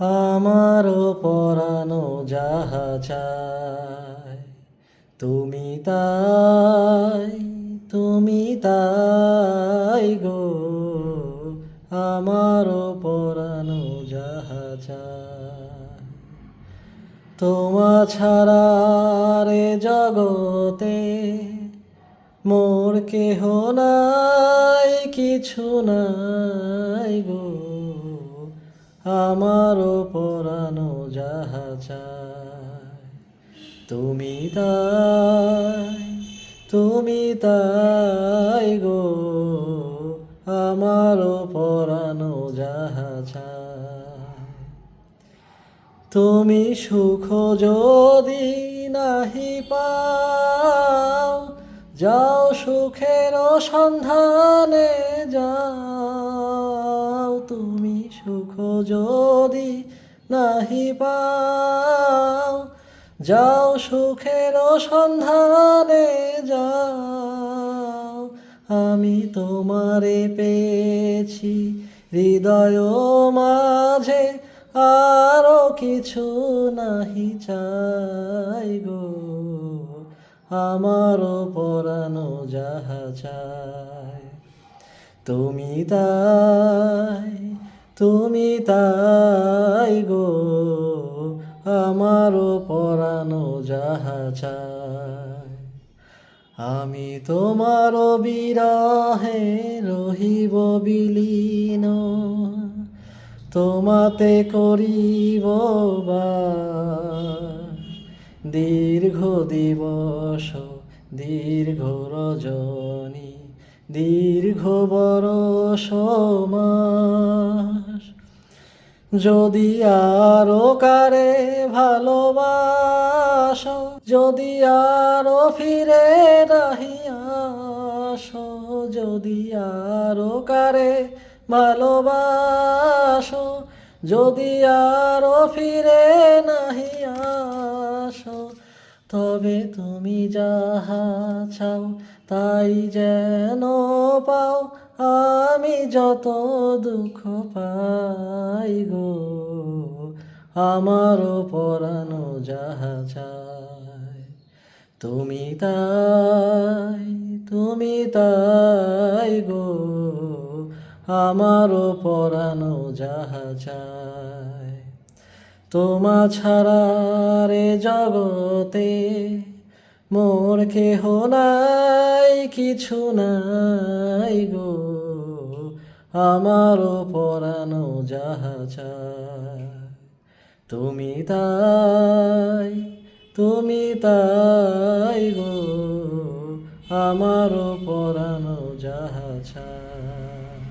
আমারও পরানো যাহা চায়, তুমি তাই, তুমি তাই গো। আমারও পরানো যাহা চায়, তোমা ছাড়া রে জগতে মোর কেহ নাই, কিছু নাই গো। আমারও পরানো যাহা চায়, তুমি তাই, তুমি তাই গো। আমারও পরানো যাহা চায়, তুমি সুখ যদি নাহি পাও, যাও সুখের সন্ধানে যাও। তুমি সুখ যদি নাহি পাও, যাও সুখের সন্ধানে যাও। আমি তোমারে পেয়েছি হৃদয় মাঝে, আরো কিছু নাহি চাই গো। আমারও পরানো যাহা চায়, তুমি তাই, তুমি তাই গো। আমারও পরানো যাহা চায়, আমি তোমার বিরহে রহিব বিলীন, তোমাতে করিব বাস। দীর্ঘ দিবস, দীর্ঘ রজনী, দীর্ঘ বরষ মাস। যদি আরো কারে ভালোবাসো, যদি আরো ফিরে নাহি আসো, যদি আরো কারে ভালোবাসো, যদি আরো ফিরে নাহি আসো, তবে তুমি যাহা চাও তাই যেন পাও। আমি যত দুঃখ পাই গো, আমারও পরানো যাহা চায়, তুমি তাই, তুমি তাই গো। আমারও পরানো যাহা চায়, তোমা ছাড়া রে জগতে মোর কেহ নাই, কিছু নাই গো। আমারও পরানো যাহা চায়, তুমি তাই, তুমি তাই গো। আমারও পরানো যাহা চায়।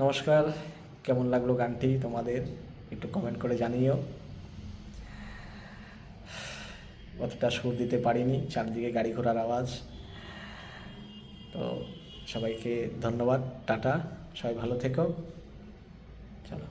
নমস্কার, কেমন লাগলো গানটি তোমাদের একটু কমেন্ট করে জানিও। অতটা সুর দিতে পারিনি, চারদিকে গাড়ি ঘোড়ার আওয়াজ। তো সবাইকে ধন্যবাদ, টাটা, সবাই ভালো থেকো, চলো।